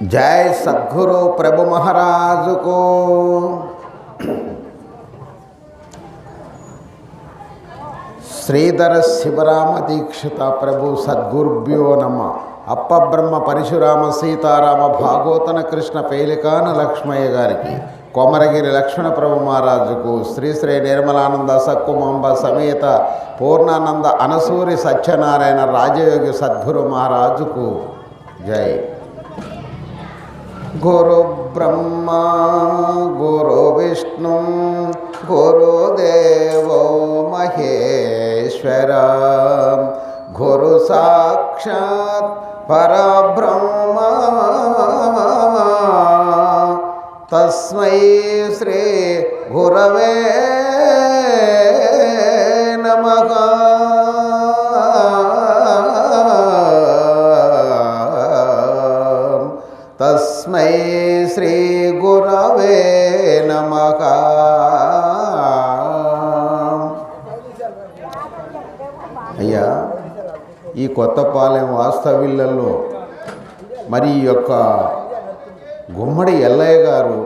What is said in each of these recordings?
जय सद्गुरु प्रभु महाराज को। श्रीधर शिवराम दीक्षित प्रभु सद्गुरुभ्यो नमः। अप्प ब्रह्म परशुराम सीताराम भागवतन कृष्ण पेलिकान लक्ष्मయ్య గారికి कोमरगिरी लक्ष्मण प्रभु महाराज को श्री श्री निर्मलानंद सक्कुमांब समेत पूर्णानंद अनसूरी सत्यनारायण राजयोगी सद्गुरु महाराज को जय। गुरु ब्रह्मा गुरु विष्णु गुरुदेवो महेश्वर गुरु साक्षात् परब्रह्म तस्मै श्री गुरवे नमः। तस्मै श्री गुरवे नमः। అయ్యా, ఈ కొత్తపాలెం వాస్తవ్యులలో మరి ఈ యొక్క గుమ్మడి ఎల్లయ్య గారు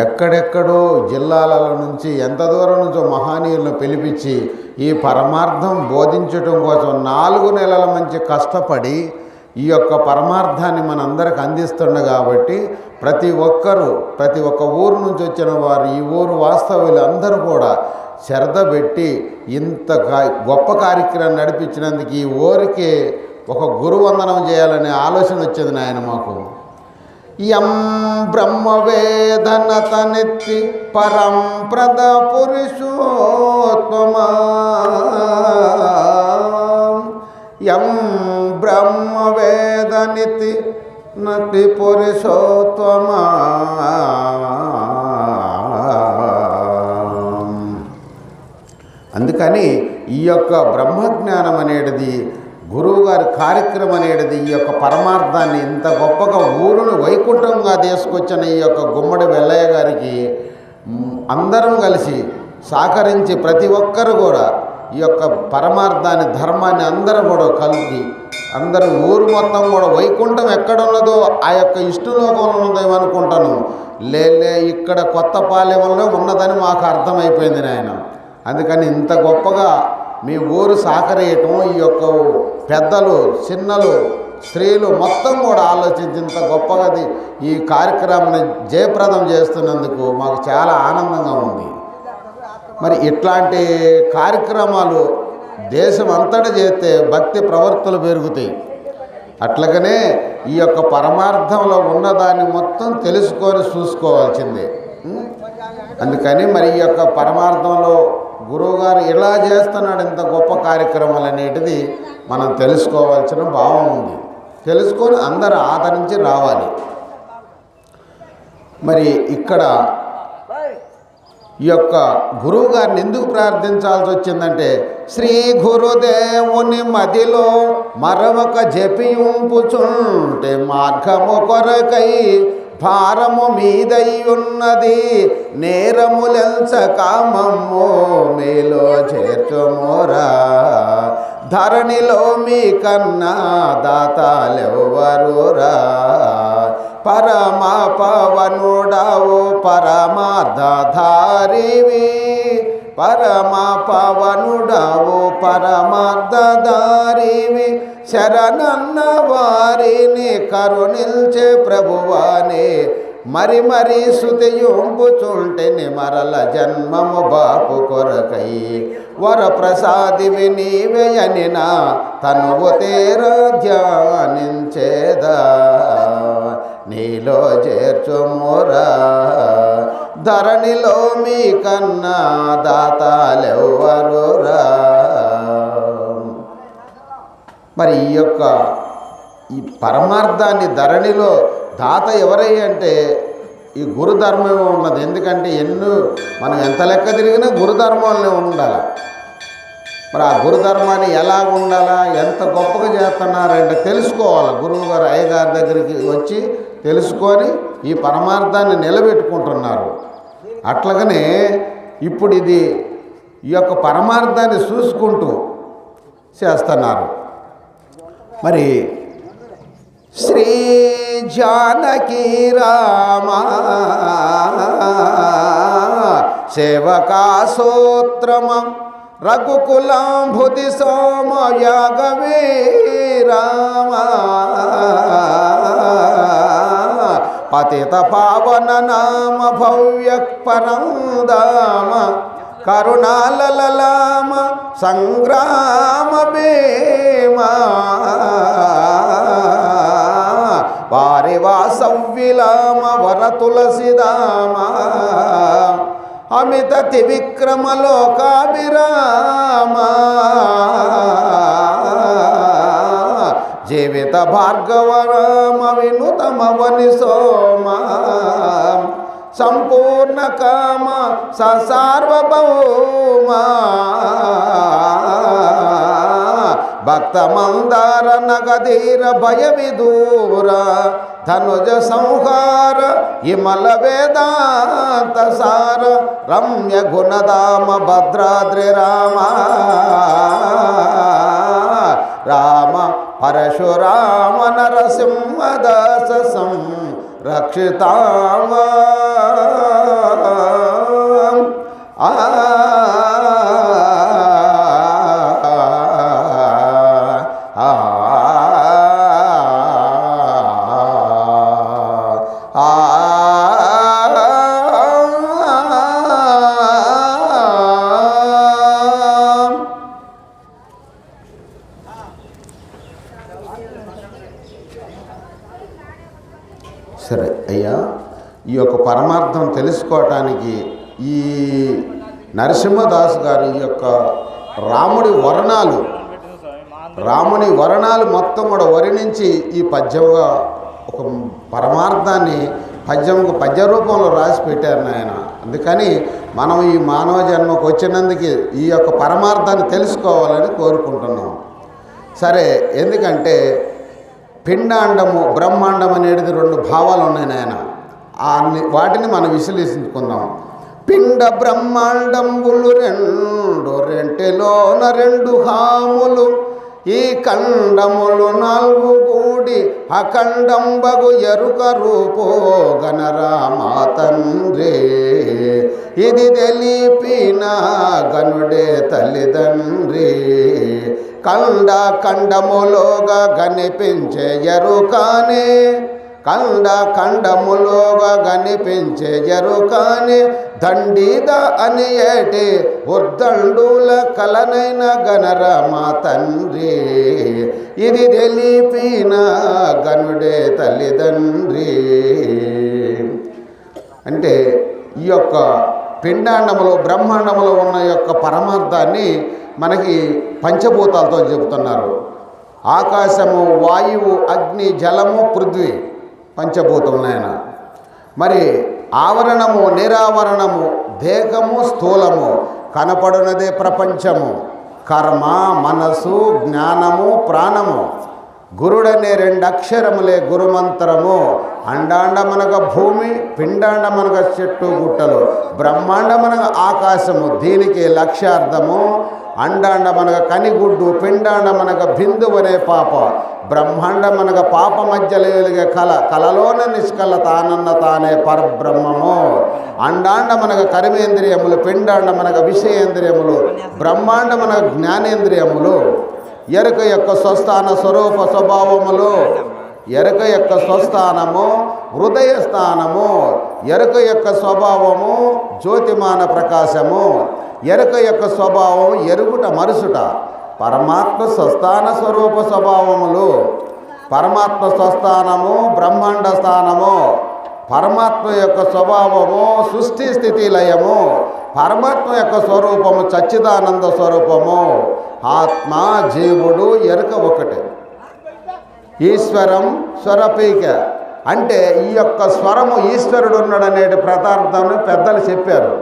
ఎక్కడెక్కడో జిల్లాల నుంచి ఎంత దూరం నుంచో మహానీయులను పిలిపించి ఈ పరమార్థం బోధించటం కోసం 4 నెలల మంచి కష్టపడి ఈ యొక్క పరమార్థాన్ని మనందరికి అందిస్తుండ కాబట్టి ప్రతి ఒక్క ఊరు నుంచి వచ్చిన వారు ఈ ఊరు వాస్తవ్యులు అందరూ కూడా శ్రద్ధ పెట్టి ఇంత గొప్ప కార్యక్రమం నడిపించినందుకు ఈ ఊరికి ఒక గురువందనం చేయాలనే ఆలోచన వచ్చింది నాయన మాకు. యం బ్రహ్మవేదనతనిత్తి పరం ప్రద పురుషోత్తమా యం బ్రహ్మవేదనితి నటి పురుషోత్తమా. అందుకని ఈ యొక్క బ్రహ్మజ్ఞానం అనేది గురువుగారి కార్యక్రమం అనేది ఈ యొక్క పరమార్థాన్ని ఇంత గొప్పగా ఊరును వైకుంఠంగా తీసుకొచ్చిన ఈ యొక్క గుమ్మడి వెల్లయ్య గారికి అందరం కలిసి సహకరించి ప్రతి ఒక్కరు కూడా ఈ యొక్క పరమార్థాన్ని ధర్మాన్ని అందరూ కూడా కలిపి అందరూ ఊరు మొత్తం కూడా వైకుంఠం ఎక్కడున్నదో ఆ యొక్క ఇష్టలోకంలో ఉన్నదేమనుకుంటాను. లేలే ఇక్కడ కొత్తపాలెంలో ఉన్నదని మాకు అర్థమైపోయింది నాయన. అందుకని ఇంత గొప్పగా మీ ఊరు సహకరేయటం ఈ యొక్క పెద్దలు చిన్నలు స్త్రీలు మొత్తం కూడా ఆలోచించి ఇంత గొప్పగా ఈ కార్యక్రమాన్ని జయప్రదం చేస్తున్నందుకు మాకు చాలా ఆనందంగా ఉంది. మరి ఇట్లాంటి కార్యక్రమాలు దేశం అంతటా చేస్తే భక్తి ప్రవర్తనలు పెరుగుతాయి. అట్లాగనే ఈ యొక్క పరమార్థంలో ఉన్నదాన్ని మొత్తం తెలుసుకొని చూసుకోవాల్సిందే. అందుకని మరి ఈ యొక్క పరమార్థంలో గురువుగారు ఇలా చేస్తున్నాడు ఇంత గొప్ప కార్యక్రమాలు అనేటిది మనం తెలుసుకోవాల్సిన భావం ఉంది. తెలుసుకొని అందరూ ఆదరించి రావాలి. మరి ఇక్కడ ఈ యొక్క గురువు గారిని ఎందుకు ప్రార్థించాల్సి వచ్చిందంటే శ్రీ గురుదేవుని మదిలో మరొక జపింపుచుంటే మార్గము కొరకై భారము మీదయ్యున్నది నేరములెంచ కామమ్మో మీలో చేర్చుమోరా ధరణిలో మీ కన్నా దాతాలెవ్వరురా పరమ పవనుడావు పరమార్థధారివి పరమ పవనుడావు పరమార్థధారివి శరణన్న వారిని కరుణించే ప్రభువానే మరి మరి శృతియుంపుచుంటెని మరల జన్మము బాపు కొరకై వరప్రసాదివి నీవేయనినా తనువు తేరా ధ్యానించేదా నీలో చేర్చుమోరా ధరణిలో మీ కన్నా దాతాలెవ్వరురా. మరి ఈ పరమార్థాన్ని ధరణిలో దాత ఎవరై అంటే ఈ గురుధర్మమే ఉన్నది. ఎందుకంటే మనం ఎంత లెక్క తిరిగినా గురుధర్మంలో ఉండాలి. మరి ఆ గురుధర్మాన్ని ఎలా ఉండాలా ఎంత గొప్పగా చేస్తున్నారంటే తెలుసుకోవాలి. గురువుగారు అయ్యగారి దగ్గరికి వచ్చి తెలుసుకొని ఈ పరమార్థాన్ని నిలబెట్టుకుంటున్నారు. అట్లాగనే ఇప్పుడు ఈ యొక్క పరమార్థాన్ని చూసుకుంటూ చేస్తున్నారు. మరి శ్రీ జానకి రామ సేవకా సూత్రమం రఘుకులాంభుతి సోమ యాగవే రామ పతిత పావన నామ భవ్య పరందామ కరుణాలలామ సంగ్రామ భీమా వారి వాసవ్విలామ వర తులసిదామ అమిత త్రివిక్రమ లోకాభిరామ జీవిత భార్గవ రామ వినుతమవని సోమ సంపూర్ణ కామ సార్వభౌమ భక్త మందార నగధీర భయ విదూర ధనుజ సంహార ఇమల వేదాంత సార రమ్య గుణధామ భద్రాద్రి రామ రామ పరశురామ నరసింహదాస రక్షితామ సరే అయ్యా, ఈ యొక్క పరమార్థం తెలుసుకోవటానికి ఈ నరసింహదాస్ గారి యొక్క రాముడి వర్ణాలు మొత్తం కూడా వర్ణించి ఈ పద్యంగా ఒక పరమార్థాన్ని పద్య రూపంలో రాసి పెట్టారు ఆయన. అందుకని మనం ఈ మానవ జన్మకు వచ్చినందుకు ఈ యొక్క పరమార్థాన్ని తెలుసుకోవాలని కోరుకుంటున్నాం. సరే, ఎందుకంటే పిండాండము బ్రహ్మాండం అనేది రెండు భావాలు ఉన్నాయి నాయన. వాటిని మనం విశ్లేషించుకుందాం. పిండ బ్రహ్మాండంబులు రెంటిలోన రెండు హాములు ఈ ఖండములు నాలుగు కూడి అఖండంబగు ఎరుక రూపో గణరామా తండ్రి ఇది తెలిపిన గనుడే తల్లిదండ్రి ఖండములోగా కనిపించే ఎరుకానే ఖండములోగా కనిపించే ఎరుకానే దండిద అని ఏటి ఉద్దండుల కలనైన గణరామా తండ్రి ఇది తెలిపిన గనుడే తల్లిదండ్రి. అంటే ఈ యొక్క పిండాండములో బ్రహ్మాండములో ఉన్న యొక్క పరమార్థాన్ని మనకి పంచభూతాలతో చెబుతున్నారు. ఆకాశము, వాయువు, అగ్ని, జలము, పృథ్వీ పంచభూతములైన. మరి ఆవరణము, నిరావరణము, దేహము, స్థూలము, కనపడునదే ప్రపంచము, కర్మ, మనసు, జ్ఞానము, ప్రాణము. గురుడనే రెండు అక్షరములే గురుమంత్రము. అండాండమనగా భూమి, పిండాండమనగా చెట్టు గుట్టలు, బ్రహ్మాండమనగా ఆకాశము. దీనికి లక్ష్యార్థము. అండాండమనగా కనిగుడ్డు, పిండాండమనగా బిందువు అనే పాప, బ్రహ్మాండమనగా పాప మధ్యలో వెలిగే కలలోన నిష్కల తానన్న తానే పరబ్రహ్మము. అండాండమనగా కర్మేంద్రియములు, పిండాండమనగా విషయేంద్రియములు, బ్రహ్మాండమనగా జ్ఞానేంద్రియములు. ఎరుక యొక్క స్వస్థాన స్వరూప స్వభావములు. ఎరుక యొక్క స్వస్థానము హృదయ స్థానము. ఎరుక యొక్క స్వభావము జ్యోతిమాన ప్రకాశము. ఎరుక యొక్క స్వభావం ఎరుగుట మరుసుట. పరమాత్మ స్వస్థాన స్వరూప స్వభావములు. పరమాత్మ స్వస్థానము బ్రహ్మాండ స్థానము. పరమాత్మ యొక్క స్వభావము సృష్టి స్థితి లయము. పరమాత్మ యొక్క స్వరూపము సచ్చిదానంద స్వరూపము. ఆత్మ జీవుడు ఎరుక ఒకటే. ఈశ్వరం స్వరపీక అంటే ఈ యొక్క స్వరము ఈశ్వరుడు ఉన్నాడనేటి ప్రతార్థాన్ని పెద్దలు చెప్పారు.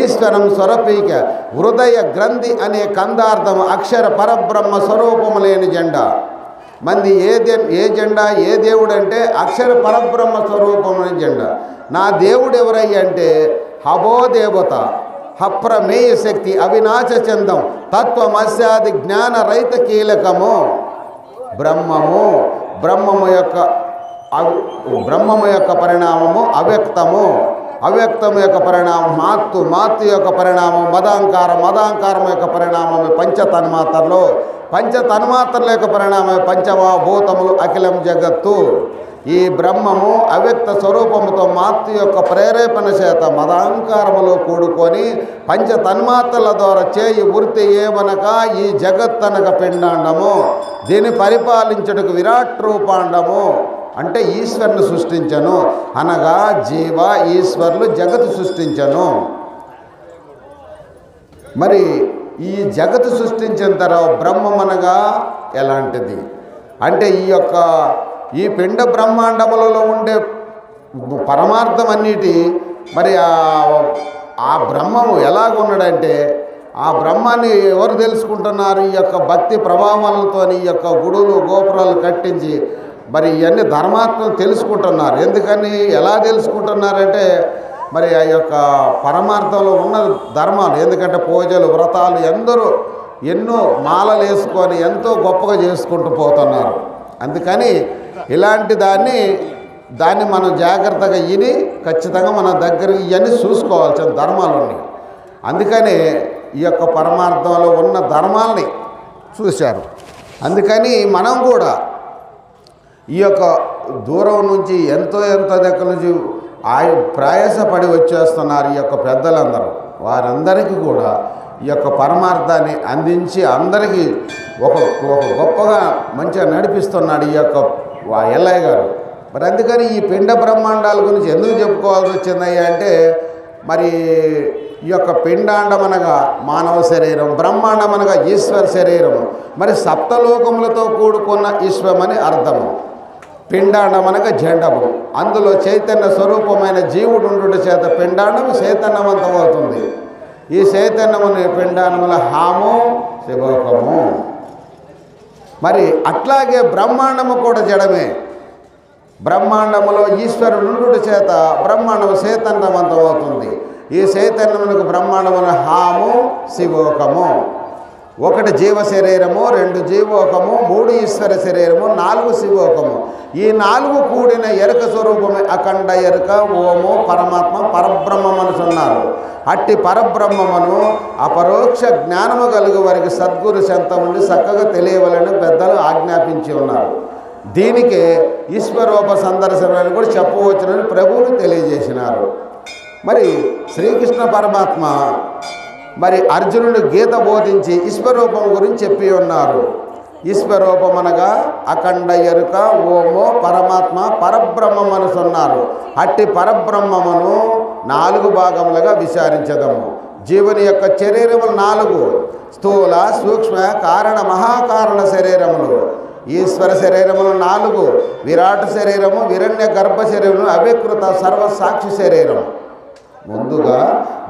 ఈశ్వరం స్వరపీక హృదయ గ్రంథి అనే కందార్థం అక్షర పరబ్రహ్మ స్వరూపము లేని జెండా. మంది ఏ జెండా ఏ దేవుడు అంటే అక్షర పరబ్రహ్మ స్వరూపము లేని జెండా. నా దేవుడు ఎవరయ్య అంటే హబో దేవత, హప్రమేయ శక్తి, అవినాశ చందం, తత్వమస్యాది జ్ఞాన రైత కీలకము, బ్రహ్మము. బ్రహ్మము యొక్క పరిణామము అవ్యక్తము, అవ్యక్తం యొక్క పరిణామం మాత్తు యొక్క పరిణామం మదాంకారం యొక్క పరిణామం పంచతన్మాత్రలు, పంచతన్మాత్రల యొక్క పరిణామం పంచమభూతములు అఖిలం జగత్తు. ఈ బ్రహ్మము అవ్యక్త స్వరూపముతో మాత్తు యొక్క ప్రేరేపణ చేత మదాంకారములో కూడుకొని పంచతన్మాత్రల ద్వారా చేయి వృత్తి ఏమనక ఈ జగత్తనక పిండాండము, దీన్ని పరిపాలించుటకు విరాట్ రూపాండము అంటే ఈశ్వరుని సృష్టించను, అనగా జీవ ఈశ్వరులు జగత్తు సృష్టించను. మరి ఈ జగత్తు సృష్టించిన తర్వాత బ్రహ్మమనగా ఎలాంటిది అంటే ఈ పిండ బ్రహ్మాండములలో ఉండే పరమార్థం అన్నిటి మరి ఆ బ్రహ్మము ఎలాగున్నాడంటే ఆ బ్రహ్మాన్ని ఎవరు తెలుసుకుంటున్నారు? ఈ యొక్క భక్తి ప్రభావాలతో ఈ యొక్క గుడులు గోపురాలు కట్టించి మరి ఇవన్నీ ధర్మాత్మలు తెలుసుకుంటున్నారు. ఎందుకని ఎలా తెలుసుకుంటున్నారంటే మరి ఆ యొక్క పరమార్థంలో ఉన్న ధర్మాలు, ఎందుకంటే పూజలు వ్రతాలు ఎన్నో మాలలు వేసుకొని ఎంతో గొప్పగా చేసుకుంటూ పోతున్నారు. అందుకని ఇలాంటి దాన్ని మనం జాగ్రత్తగా ఖచ్చితంగా మన దగ్గర ఇవన్నీ చూసుకోవాల్సిన ధర్మాలు ఉన్నాయి. అందుకని ఈ యొక్క పరమార్థంలో ఉన్న ధర్మాలని చూశారు. అందుకని మనం కూడా ఈ యొక్క దూరం నుంచి ఎంతో దగ్గర నుంచి ప్రయాసపడి వచ్చేస్తున్నారు ఈ యొక్క పెద్దలందరూ. వారందరికీ కూడా ఈ యొక్క పరమార్థాన్ని అందించి అందరికీ ఒక గొప్పగా మంచిగా నడిపిస్తున్నాడు ఈ యొక్క ఎల్లయ్య గారు. మరి అందుకని ఈ పిండ బ్రహ్మాండాల గురించి ఎందుకు చెప్పుకోవాల్సి వచ్చిందయ్యా అంటే మరి ఈ యొక్క పిండాండం అనగా మానవ శరీరం, బ్రహ్మాండం అనగా ఈశ్వర శరీరము, మరి సప్తలోకములతో కూడుకున్న ఈశ్వరమని అర్థము. పిండాండం అనగా జండము, అందులో చైతన్య స్వరూపమైన జీవుడు ఉండుట చేత పిండాండం చైతన్యవంతమవుతుంది. ఈ చైతన్యముని పిండాండముల హాము శివోకము. మరి అట్లాగే బ్రహ్మాండము కూడా జడమే. బ్రహ్మాండములో ఈశ్వరుడు ఉండుట చేత బ్రహ్మాండము చైతన్యవంతమవుతుంది. ఈ చైతన్యమునకు బ్రహ్మాండమున హాము శివోకము. 1 జీవ శరీరము, 2 జీవోకము, 3 ఈశ్వర శరీరము, 4 శివోకము. ఈ 4 కూడిన ఎరుక స్వరూపమే అఖండ ఎరుక ఓము పరమాత్మ పరబ్రహ్మమని అన్నారు. అట్టి పరబ్రహ్మమును అపరోక్ష జ్ఞానము కలుగు వారికి సద్గురు చెంత ఉండి చక్కగా తెలియవలని పెద్దలు ఆజ్ఞాపించి ఉన్నారు. దీనికే ఈశ్వరోప సందర్శనని కూడా చెప్పవచ్చునని ప్రభువులు తెలియజేసినారు. మరి శ్రీకృష్ణ పరమాత్మ మరి అర్జునుడు గీత బోధించి ఈశ్వరూపం గురించి చెప్పి ఉన్నారు. ఈశ్వరూపం అనగా అఖండ ఎరుక ఓమో పరమాత్మ పరబ్రహ్మమని అన్నారు. అట్టి పరబ్రహ్మమును 4 భాగములుగా విచారించదము. జీవుని యొక్క శరీరములు 4: స్థూల సూక్ష్మ కారణ మహాకారణ శరీరములు. ఈశ్వర శరీరములు 4: విరాట్ శరీరము, విరణ్య గర్భ శరీరము, అవికృత సర్వసాక్షి శరీరం. ముందుగా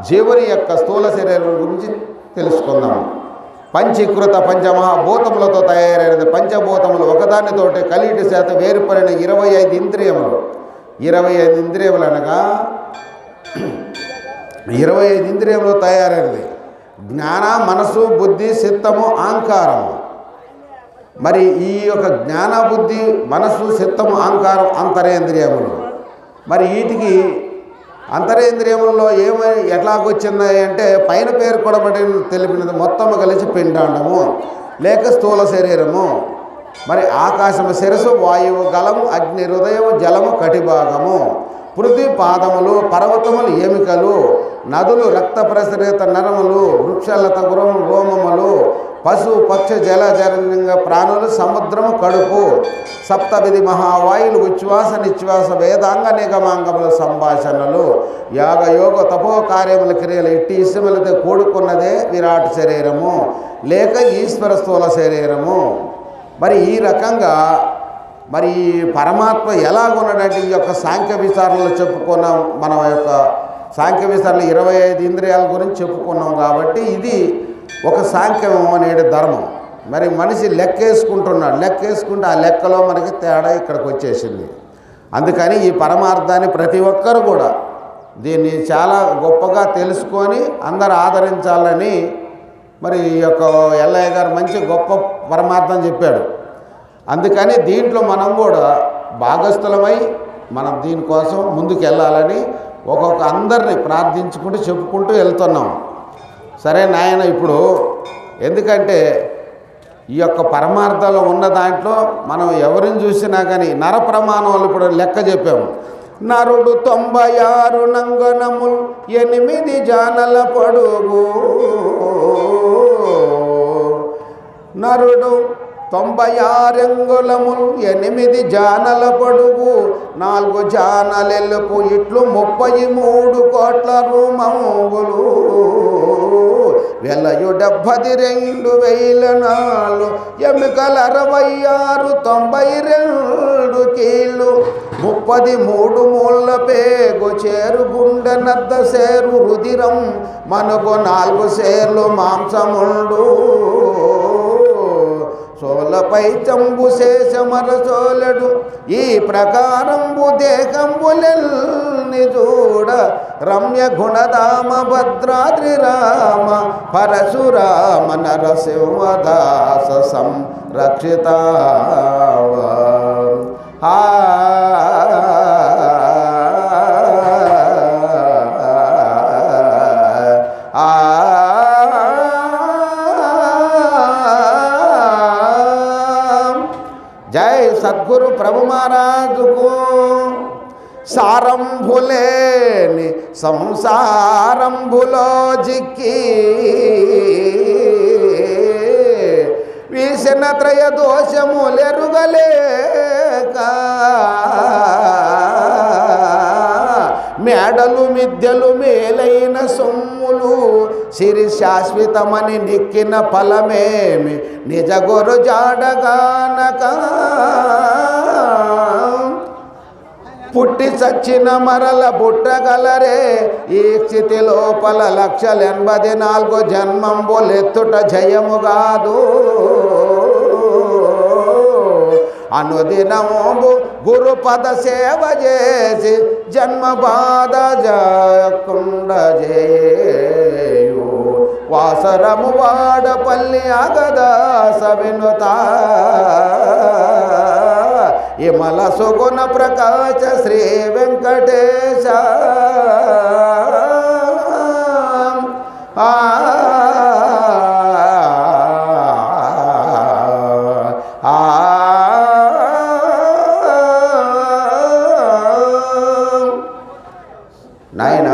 జీవుని యొక్క స్థూల శరీరం గురించి తెలుసుకుందాము. పంచీకృత పంచమహాభూతములతో తయారైనది. పంచభూతములు ఒకదానితోటి కలిటి చేత వేరుపడిన 25 ఇంద్రియములు. 25 ఇంద్రియములు అనగా 25 ఇంద్రియములు తయారైనది. జ్ఞాన, మనసు, బుద్ధి, చిత్తము, అహంకారము. మరి ఈ యొక్క జ్ఞాన, బుద్ధి, మనసు, చిత్తము, అహంకారం అంతరేంద్రియములు. మరి వీటికి అంతరేంద్రియములలో ఎట్లాగొచ్చింది అంటే పైన పేర్కొనబడి తెలిపినది మొత్తము కలిసి పిండాండము లేక స్థూల శరీరము. మరి ఆకాశము శిరస్సు, వాయువు గలము, అగ్ని హృదయము, జలము కటిభాగము, పృథ్వీ పాదములు, పర్వతములు ఎముకలు, నదులు రక్త ప్రసరిత నరములు, వృక్షలత రోమములు, పశు పక్షి జలజరంగ ప్రాణులు, సముద్రము కడుపు, సప్తవిధి మహావాయులు, ఉచ్ఛ్వాస నిశ్వాస వేదాంగ నిగమాంగముల సంభాషణలు, యాగయోగ తపో కార్యముల క్రియలు. ఇట్టి ఇష్టములతో కూడుకున్నదే విరాట్ శరీరము లేక ఈశ్వర స్థూల శరీరము. మరి ఈ రకంగా మరి పరమాత్మ ఎలాగున్నాడంటే ఈ యొక్క సాంఖ్య విచారణలో చెప్పుకున్నాం. మన యొక్క సాంఖ్య విచారణ 25 ఇంద్రియాల గురించి చెప్పుకున్నాం. కాబట్టి ఇది ఒక సాంఖ్యం అనేది ధర్మం. మరి మనిషి లెక్కేసుకుంటున్నాడు. లెక్కేసుకుంటే ఆ లెక్కలో మనకి తేడా ఇక్కడికి వచ్చేసింది. అందుకని ఈ పరమార్థాన్ని ప్రతి ఒక్కరు కూడా దీన్ని చాలా గొప్పగా తెలుసుకొని అందరు ఆదరించాలని మరి ఈ యొక్క ఎల్లయ్య గారు మంచి గొప్ప పరమార్థం చెప్పాడు. అందుకని దీంట్లో మనం కూడా భాగస్థులమై మనం దీనికోసం ముందుకు వెళ్ళాలని ఒక్కొక్క అందరినీ ప్రార్థించుకుంటూ చెప్పుకుంటూ వెళ్తున్నాం. సరే నాయన, ఇప్పుడు ఎందుకంటే ఈ యొక్క పరమార్థంలో ఉన్న దాంట్లో మనం ఎవరిని చూసినా కానీ నర ప్రమాణాలు ఇప్పుడు లెక్క చెప్పాము. నరుడు 96 నంగనములు 8 జానల పొడుగు. నరుడు 96 అంగుళములు 8 జానల పొడుగు 4 జానలెల్లుపు ఇట్లు 33 కోట్ల రూమంగులు. వెలయు 72,000 ఎముకలు 66 92 కీళ్ళు 33 మూల పేగు చేరు గుండె నద్ద సేరు రుధిరం మనకు 4 సేర్లు మాంసముండు. సోలపై చంబు శేషమర సోలడు ఈ ప్రకారంబు దేహంబులెల్ని చూడ రమ్య గుణధామ భద్రాద్రి రామ పరశురామ నరసింహదాస సంరక్షిత. జై సద్గురు ప్రభు మహారాజుకు. సారంభులేని సంసారంభులో జిక్కి వీసిన త్రయ దోషములెరుగలేక మేడలు మిద్దెలు మేలైన సొమ్ములు సిరి శాశ్వతమని నిక్కిన ఫలమేమి నిజ గురు జాడగానక. పుట్టి చచ్చిన మరల బుట్టగలరే ఈ స్థితి లోపల 184 జన్మంబులెత్తుట జయము కాదు. అనుదినము గురు పద సేవ చేసి జన్మ బాధ జాకుండ చేయు. వాసరము వాడపల్లి అగదాస వినుత ఇమల సుగుణ ప్రకాశ శ్రీ వెంకటేశ. నాయన,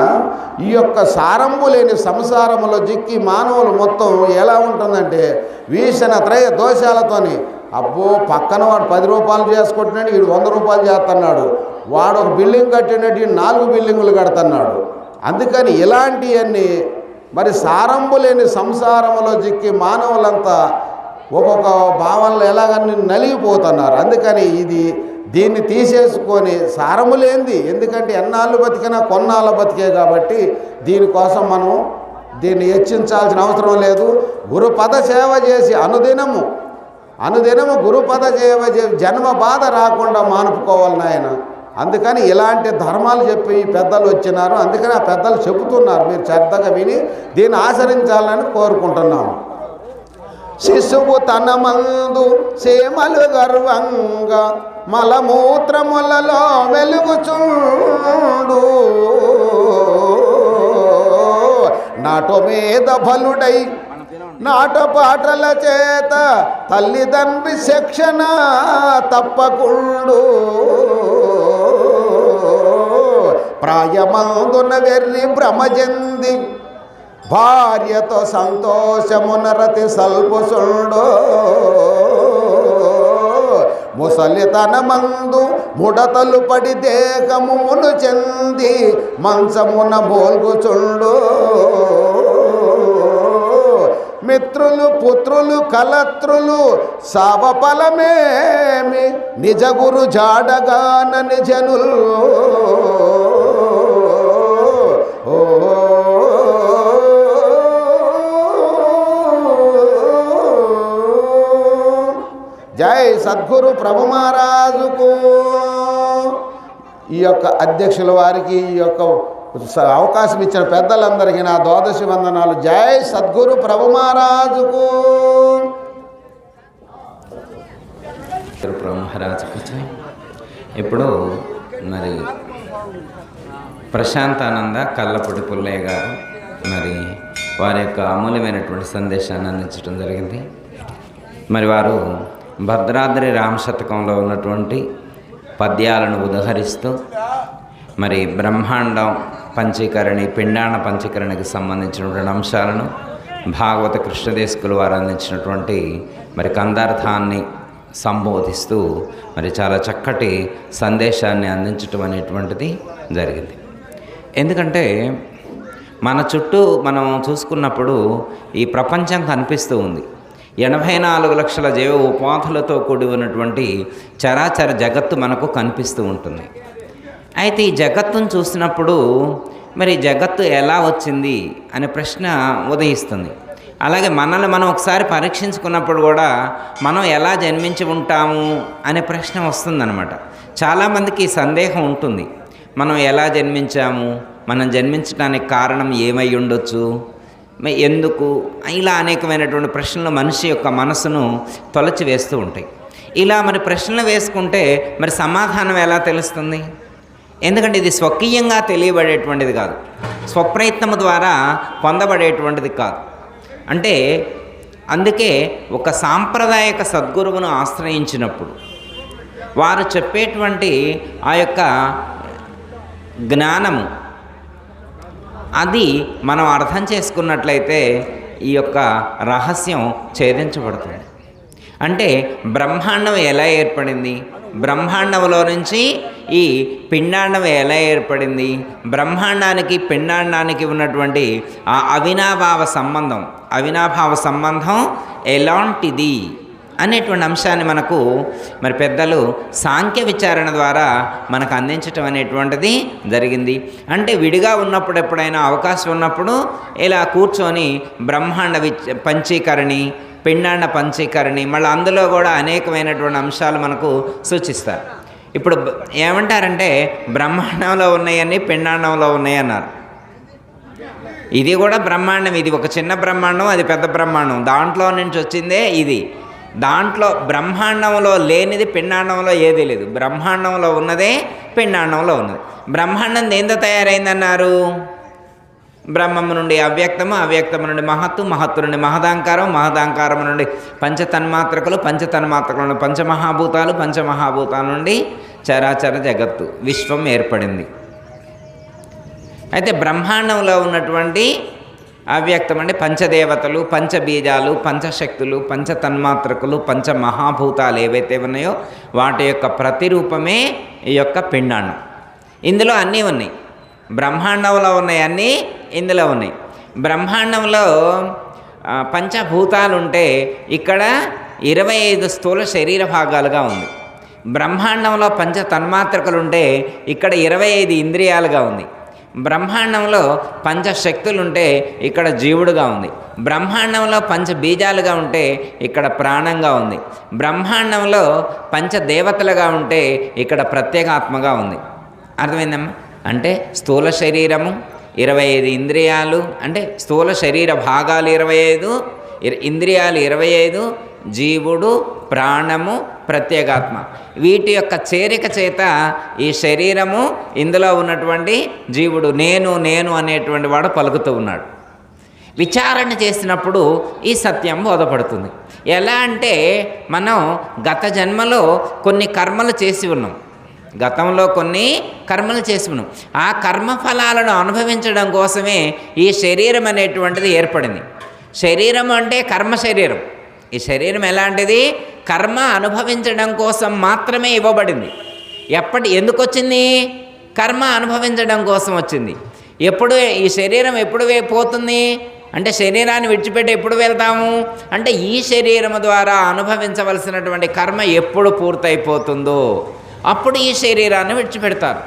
ఈ యొక్క సారంబు లేని సంసారములో జిక్కి మానవులు మొత్తం ఎలా ఉంటుందంటే వీసన త్రయ దోషాలతోని. అబ్బో, పక్కన వాడు 10 రూపాయలు చేసుకుంటున్నాడు, వీడు 100 రూపాయలు చేస్తున్నాడు. వాడు ఒక బిల్డింగ్ కట్టినట్టు 4 బిల్డింగులు కడుతున్నాడు. అందుకని ఇలాంటివన్నీ మరి సారంబు లేని సంసారములో జిక్కి మానవులంతా ఒక్కొక్క భావనలో ఎలాగని నలిగిపోతున్నారు. అందుకని దీన్ని తీసేసుకొని సారము లేనిది, ఎందుకంటే ఎన్నాళ్ళు బతికినా కొన్నాళ్ళు బతికే కాబట్టి దీనికోసం మనం దీన్ని హెచ్చించాల్సిన అవసరం లేదు. గురుపద సేవ చేసి అనుదినము గురుపద సేవ చేసి జన్మ బాధ రాకుండా మానుకోవాలి నాయన. అందుకని ఇలాంటి ధర్మాలు చెప్పి పెద్దలు వచ్చినారు. అందుకని ఆ పెద్దలు చెబుతున్నారు, మీరు శ్రద్ధగా విని దీన్ని ఆచరించాలని కోరుకుంటున్నాము. శిశువు తన మందు సేమలు గర్వంగా మలమూత్రములలో వెలుగుచుండు. నాటు మీద బలుడై నాటపాటల చేత తల్లిదండ్రి శిక్షణ తప్పకుండు. ప్రాయమందున వెర్రి భ్రమజంది భార్యతో సంతోషమునరతి సల్పుసుండు. ముసలితనమందు ముడతలు పడి దేహమును చెంది మంచమున మోల్గుచుండు. మిత్రులు పుత్రులు కలత్రులు సావఫలమేమి నిజ గురు జాడగానని జనులు. జై సద్గురు ప్రభు మహారాజుకు. ఈ యొక్క అధ్యక్షుల వారికి, ఈ యొక్క అవకాశం ఇచ్చిన పెద్దలందరికీ నా ద్వాదశి వందనాలు. జై సద్గురు ప్రభు మహారాజుకు. బ్రహ్మరాజు కూర్చొని ఇప్పుడు మరి ప్రశాంతానంద కల్లపూడి పుల్లయ్య గారు మరి వారి యొక్క అమూల్యమైనటువంటి సందేశాన్ని అందించడం జరిగింది. మరి వారు భద్రాద్రి రామశతకంలో ఉన్నటువంటి పద్యాలను ఉదహరిస్తూ మరి బ్రహ్మాండం పంచీకరణి, పిండాండ పంచీకరణకి సంబంధించినటువంటి అంశాలను భాగవత కృష్ణదేశకులు వారు అందించినటువంటి మరి కందార్థాన్ని సంబోధిస్తూ మరి చాలా చక్కటి సందేశాన్ని అందించటం అనేటువంటిది జరిగింది. ఎందుకంటే మన చుట్టూ మనం చూసుకున్నప్పుడు ఈ ప్రపంచం కనిపిస్తూ ఉంది. 84 లక్షల జీవ ఉపాధులతో కూడి ఉన్నటువంటి చరాచర జగత్తు మనకు కనిపిస్తూ ఉంటుంది. అయితే ఈ జగత్తును చూసినప్పుడు మరి జగత్తు ఎలా వచ్చింది అనే ప్రశ్న ఉదయిస్తుంది. అలాగే మనల్ని మనం ఒకసారి పరీక్షించుకున్నప్పుడు కూడా మనం ఎలా జన్మించి ఉంటాము అనే ప్రశ్న వస్తుందన్నమాట. చాలామందికి ఈ సందేహం ఉంటుంది. మనం ఎలా జన్మించాము, మనం జన్మించడానికి కారణం ఏమై ఉండొచ్చు, ఎందుకు, ఇలా అనేకమైనటువంటి ప్రశ్నలు మనిషి యొక్క మనసును తొలచి వేస్తూ ఉంటాయి. ఇలా మరి ప్రశ్నలు వేసుకుంటే మరి సమాధానం ఎలా తెలుస్తుంది? ఎందుకంటే ఇది స్వకీయంగా తెలియబడేటువంటిది కాదు, స్వప్రయత్నము ద్వారా పొందబడేటువంటిది కాదు. అంటే అందుకే ఒక సాంప్రదాయక సద్గురువును ఆశ్రయించినప్పుడు వారు చెప్పేటువంటి ఆ యొక్క జ్ఞానము అది మనం అర్థం చేసుకున్నట్లయితే ఈ యొక్క రహస్యం ఛేదించబడుతుంది. అంటే బ్రహ్మాండం ఎలా ఏర్పడింది, బ్రహ్మాండంలో నుంచి ఈ పిండాండం ఎలా ఏర్పడింది, బ్రహ్మాండానికి పిండాండానికి ఉన్నటువంటి ఆ అవినాభావ సంబంధం ఎలాంటిది అనేటువంటి అంశాన్ని మనకు మరి పెద్దలు సాంఖ్య విచారణ ద్వారా మనకు అందించటం అనేటువంటిది జరిగింది. అంటే విడిగా ఉన్నప్పుడు ఎప్పుడైనా అవకాశం ఉన్నప్పుడు ఇలా కూర్చొని బ్రహ్మాండ పంచీకరణి, పిండాండ పంచీకరణి, మళ్ళీ అందులో కూడా అనేకమైనటువంటి అంశాలు మనకు సూచిస్తారు. ఇప్పుడు ఏమంటారంటే బ్రహ్మాండంలో ఉన్నాయని పిండాండంలో ఉన్నాయి అన్నారు. ఇది కూడా బ్రహ్మాండం, ఇది ఒక చిన్న బ్రహ్మాండం, అది పెద్ద బ్రహ్మాండం, దాంట్లో నుంచి వచ్చిందే ఇది. దాంట్లో బ్రహ్మాండంలో లేనిది పిండాండంలో ఏదీ లేదు, బ్రహ్మాండంలో ఉన్నదే పిండాండంలో ఉన్నది. బ్రహ్మాండం దేంతో తయారైందన్నారు? బ్రహ్మము నుండి అవ్యక్తము, అవ్యక్తము నుండి మహత్తు, మహత్తు నుండి మహదాంకారం, మహదాంకారం నుండి పంచతన్మాత్రకులు, పంచతన్మాత్రకుల నుండి పంచమహాభూతాలు, పంచమహాభూతాల నుండి చరాచర జగత్తు విశ్వం ఏర్పడింది. అయితే బ్రహ్మాండంలో ఉన్నటువంటి అవ్యక్తం అంటే పంచదేవతలు, పంచబీజాలు, పంచశక్తులు, పంచతన్మాత్రకులు, పంచమహాభూతాలు ఏవైతే ఉన్నాయో వాటి యొక్క ప్రతిరూపమే ఈ యొక్క పిండాండం. ఇందులో అన్నీ ఉన్నాయి, బ్రహ్మాండంలో ఉన్నాయన్నీ ఇందులో ఉన్నాయి. బ్రహ్మాండంలో పంచభూతాలు ఉంటే ఇక్కడ 25 స్థూల శరీర భాగాలుగా ఉంది. బ్రహ్మాండంలో పంచ తన్మాత్రకులు ఉంటే ఇక్కడ 25 ఇంద్రియాలుగా ఉంది. బ్రహ్మాండంలో పంచశక్తులుంటే ఇక్కడ జీవుడుగా ఉంది. బ్రహ్మాండంలో పంచ బీజాలుగా ఉంటే ఇక్కడ ప్రాణంగా ఉంది. బ్రహ్మాండంలో పంచదేవతలుగా ఉంటే ఇక్కడ ప్రత్యేగాత్మగా ఉంది. అర్థమైందమ్మా? అంటే స్థూల శరీరము, 25 ఇంద్రియాలు, అంటే స్థూల శరీర భాగాలు 25, ఇంద్రియాలు 25, జీవుడు, ప్రాణము, ప్రత్యేగాత్మ, వీటి యొక్క చేరిక చేత ఈ శరీరము, ఇందులో ఉన్నటువంటి జీవుడు నేను నేను అనేటువంటి వాడు పలుకుతూ ఉన్నాడు. విచారణ చేసినప్పుడు ఈ సత్యం బోధపడుతుంది. ఎలా అంటే మనం గత జన్మలో కొన్ని కర్మలు చేసి ఉన్నాం, గతంలో కొన్ని కర్మలు చేసి ఉన్నాం. ఆ కర్మఫలాలను అనుభవించడం కోసమే ఈ శరీరం అనేటువంటిది ఏర్పడింది. శరీరం అంటే కర్మ శరీరం. ఈ శరీరం ఎలాంటిది? కర్మ అనుభవించడం కోసం మాత్రమే ఇవ్వబడింది. ఎందుకు వచ్చింది? కర్మ అనుభవించడం కోసం వచ్చింది. ఈ శరీరం ఎప్పుడు పోతుంది అంటే శరీరాన్ని విడిచిపెట్టి ఎప్పుడు వెళ్తాము అంటే ఈ శరీరం ద్వారా అనుభవించవలసినటువంటి కర్మ ఎప్పుడు పూర్తయిపోతుందో అప్పుడు ఈ శరీరాన్ని విడిచిపెడతారు.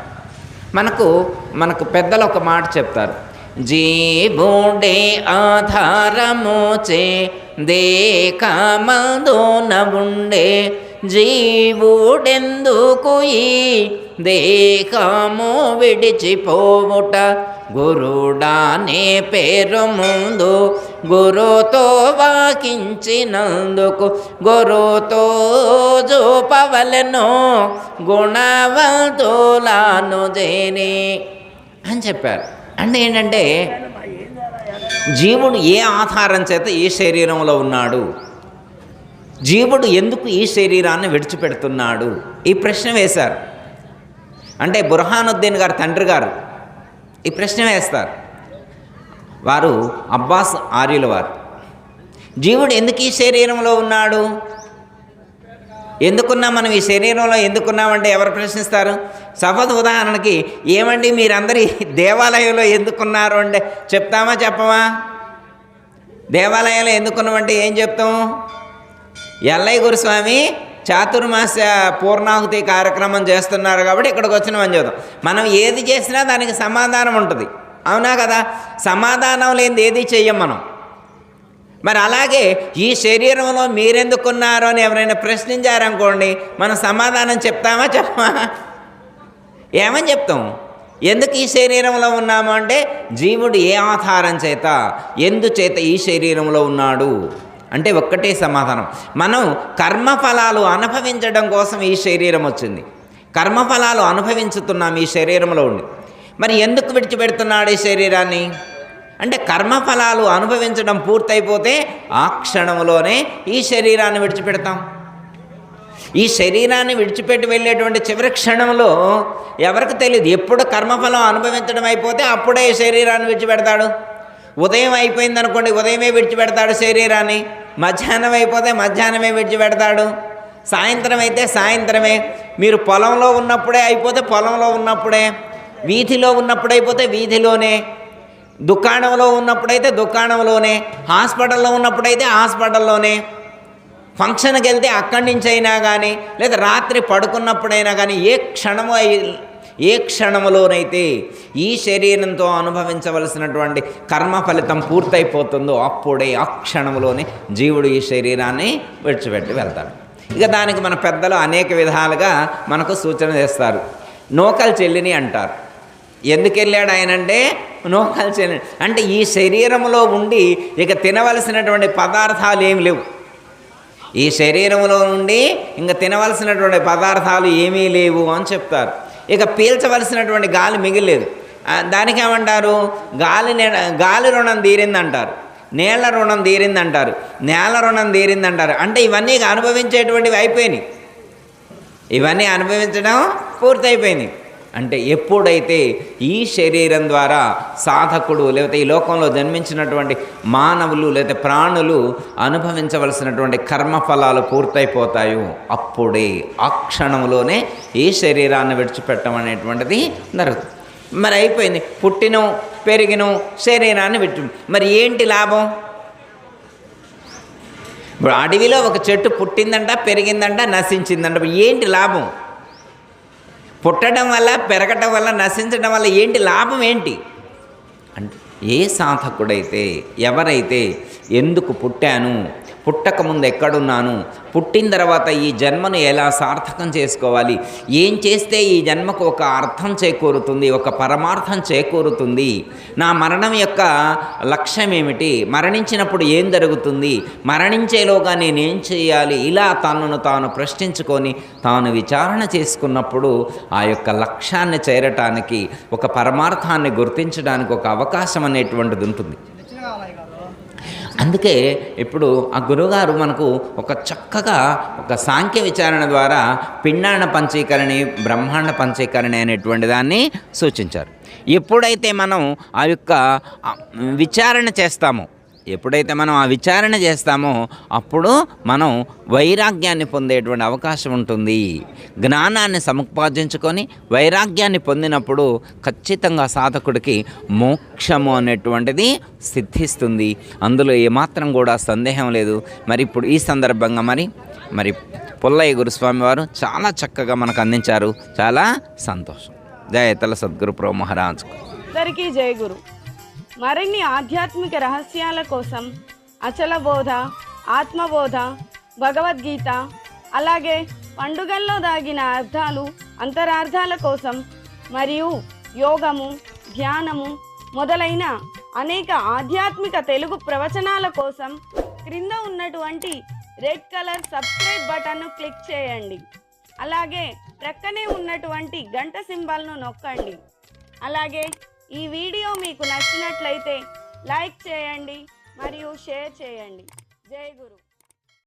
మనకు పెద్దలు ఒక మాట చెప్తారు, జీవుడే ఆధారమోచే దేకమదోన ఉండే జీవుడెందుకు ఈ దేహము విడిచిపోవుట గురుడానే పేరు ముందు గురుతో వాకించినందుకు గురుతో చూపవలెను గుణవంతులను చేని అని చెప్పారు. అంటే ఏంటంటే జీవుడు ఏ ఆధారం చేత ఈ శరీరంలో ఉన్నాడు, జీవుడు ఎందుకు ఈ శరీరాన్ని విడిచిపెడుతున్నాడు, ఈ ప్రశ్న వేశారు. అంటే బుర్హానుద్దీన్ గారు తండ్రి గారు ఈ ప్రశ్న వేస్తారు. వారు అబ్బాస్ ఆర్యుల వారు. జీవుడు ఎందుకు ఈ శరీరంలో ఉన్నాడు, ఎందుకున్నాం మనం ఈ శరీరంలో ఎందుకున్నామంటే ఎవరు ప్రశ్నిస్తారు? సపోజ్ ఉదాహరణకి, ఏమండి మీరందరూ దేవాలయంలో ఎందుకున్నారు అంటే చెప్తామా చెప్పమా? దేవాలయంలో ఎందుకున్నామంటే ఏం చెప్తాం? ఎల్లయ్య గురుస్వామి చాతుర్మాస్య పూర్ణాహుతి కార్యక్రమం చేస్తున్నారు కాబట్టి ఇక్కడికి వచ్చినామని చెప్తాం. మనం ఏది చేసినా దానికి సమాధానం ఉంటుంది, అవునా కదా? సమాధానం లేనిది ఏది చెయ్యం మనం. మరి అలాగే ఈ శరీరంలో మీరెందుకున్నారు అని ఎవరైనా ప్రశ్నించారనుకోండి, మనం సమాధానం చెప్తామా చెప్పమా? ఏమని చెప్తాం? ఎందుకు ఈ శరీరంలో ఉన్నాము అంటే జీవుడు ఏ ఆధారం చేత ఎందుచేత ఈ శరీరంలో ఉన్నాడు అంటే ఒక్కటే సమాధానం. మనం కర్మఫలాలు అనుభవించడం కోసం ఈ శరీరం వచ్చింది, కర్మఫలాలు అనుభవించుతున్నాం ఈ శరీరంలో ఉండి. మరి ఎందుకు విడిచిపెడుతున్నాడు ఈ శరీరాన్ని అంటే కర్మఫలాలు అనుభవించడం పూర్తయిపోతే ఆ క్షణంలోనే ఈ శరీరాన్ని విడిచిపెడతాం. ఈ శరీరాన్ని విడిచిపెట్టి వెళ్ళేటువంటి చివరి క్షణంలో ఎవరికి తెలియదు, ఎప్పుడు కర్మఫలం అనుభవించడం అయిపోతే అప్పుడే ఈ శరీరాన్ని విడిచిపెడతాడు. ఉదయం అయిపోయింది అనుకోండి, ఉదయమే విడిచిపెడతాడు శరీరాన్ని. మధ్యాహ్నం అయిపోతే మధ్యాహ్నమే విడిచిపెడతాడు. సాయంత్రం అయితే సాయంత్రమే. మీరు పొలంలో ఉన్నప్పుడే అయిపోతే పొలంలో ఉన్నప్పుడే, వీధిలో ఉన్నప్పుడు అయిపోతే వీధిలోనే, దుకాణంలో ఉన్నప్పుడైతే దుకాణంలోనే, హాస్పిటల్లో ఉన్నప్పుడైతే హాస్పిటల్లోనే, ఫంక్షన్కి వెళ్తే అక్కడి నుంచి అయినా కానీ, లేదా రాత్రి పడుకున్నప్పుడైనా కానీ, ఏ క్షణంలోనైతే ఈ శరీరంతో అనుభవించవలసినటువంటి కర్మ ఫలితం పూర్తయిపోతుందో అప్పుడే ఆ క్షణంలోనే జీవుడు ఈ శరీరాన్ని విడిచిపెట్టి వెళ్తాడు. ఇక దానికి మన పెద్దలు అనేక విధాలుగా మనకు సూచన చేస్తారు. నూకలు చెల్లిని అంటారు. ఎందుకు వెళ్ళాడు ఆయన అంటే నూకలు చెల్లి అంటే ఈ శరీరంలో ఉండి ఇక తినవలసినటువంటి పదార్థాలు ఏమి లేవు. ఈ శరీరంలో నుండి ఇంకా తినవలసినటువంటి పదార్థాలు ఏమీ లేవు అని చెప్తారు. ఇక పీల్చవలసినటువంటి గాలి మిగిలేదు. దానికి ఏమంటారు? గాలి రుణం తీరిందంటారు, నేల రుణం తీరిందంటారు, నేల రుణం తీరిందంటారు. అంటే ఇవన్నీ అనుభవించేటువంటివి అయిపోయినాయి, ఇవన్నీ అనుభవించడం పూర్తయిపోయింది. అంటే ఎప్పుడైతే ఈ శరీరం ద్వారా సాధకుడు లేకపోతే ఈ లోకంలో జన్మించినటువంటి మానవులు లేకపోతే ప్రాణులు అనుభవించవలసినటువంటి కర్మఫలాలు పూర్తయిపోతాయో అప్పుడే ఆ క్షణంలోనే ఈ శరీరాన్ని విడిచిపెట్టడం అనేటువంటిది జరుగుతుంది. మరి అయిపోయింది, పుట్టినం పెరిగినం శరీరాన్ని విడిచి, మరి ఏంటి లాభం? ఇప్పుడు అడవిలో ఒక చెట్టు పుట్టిందంట, పెరిగిందంట, నశించిందంట, ఏంటి లాభం? పుట్టడం వల్ల, పెరగటం వల్ల, నశించడం వల్ల ఏంటి లాభం ఏంటి అంటే ఏ సాధకుడైతే ఎవరైతే ఎందుకు పుట్టాను, పుట్టకముందు ఎక్కడున్నాను, పుట్టిన తర్వాత ఈ జన్మను ఎలా సార్థకం చేసుకోవాలి, ఏం చేస్తే ఈ జన్మకు ఒక అర్థం చేకూరుతుంది, ఒక పరమార్థం చేకూరుతుంది, నా మరణం యొక్క లక్ష్యం ఏమిటి, మరణించినప్పుడు ఏం జరుగుతుంది, మరణించేలోగా నేనేం చేయాలి, ఇలా తనను తాను ప్రశ్నించుకొని తాను విచారణ చేసుకున్నప్పుడు ఆ యొక్క లక్ష్యాన్ని చేరటానికి, ఒక పరమార్థాన్ని గుర్తించడానికి ఒక అవకాశం అనేటువంటిది ఉంటుంది. అందుకే ఇప్పుడు ఆ గురువుగారు మనకు ఒక చక్కగా ఒక సాంఖ్య విచారణ ద్వారా పిండాండ పంచీకరణి, బ్రహ్మాండ పంచీకరణి అనేటువంటి దాన్ని సూచించారు. ఎప్పుడైతే మనం ఆ యొక్క విచారణ చేస్తామో, ఎప్పుడైతే మనం ఆ విచారణ చేస్తామో అప్పుడు మనం వైరాగ్యాన్ని పొందేటువంటి అవకాశం ఉంటుంది. జ్ఞానాన్ని సముపార్జించుకొని వైరాగ్యాన్ని పొందినప్పుడు ఖచ్చితంగా సాధకుడికి మోక్షము అనేటువంటిది సిద్ధిస్తుంది. అందులో ఏమాత్రం కూడా సందేహం లేదు. మరి ఇప్పుడు ఈ సందర్భంగా మరి పుల్లయ్య గురుస్వామి వారు చాలా చక్కగా మనకు అందించారు. చాలా సంతోషం. జయతల సద్గురు ప్రో మహారాజ్ అందరికీ జయ గురు. మరిన్ని ఆధ్యాత్మిక రహస్యాల కోసం అచల బోధ, ఆత్మబోధ, భగవద్గీత, అలాగే పండుగల్లో దాగిన అర్థాలు, అంతరార్థాల కోసం మరియు యోగము, ధ్యానము మొదలైన అనేక ఆధ్యాత్మిక తెలుగు ప్రవచనాల కోసం క్రింద ఉన్నటువంటి రెడ్ కలర్ సబ్స్క్రైబ్ బటన్ను క్లిక్ చేయండి. అలాగే ప్రక్కనే ఉన్నటువంటి గంట సింబల్ను నొక్కండి. అలాగే ఈ వీడియో మీకు నచ్చినట్లయితే లైక్ చేయండి మరియు షేర్ చేయండి. జై గురు.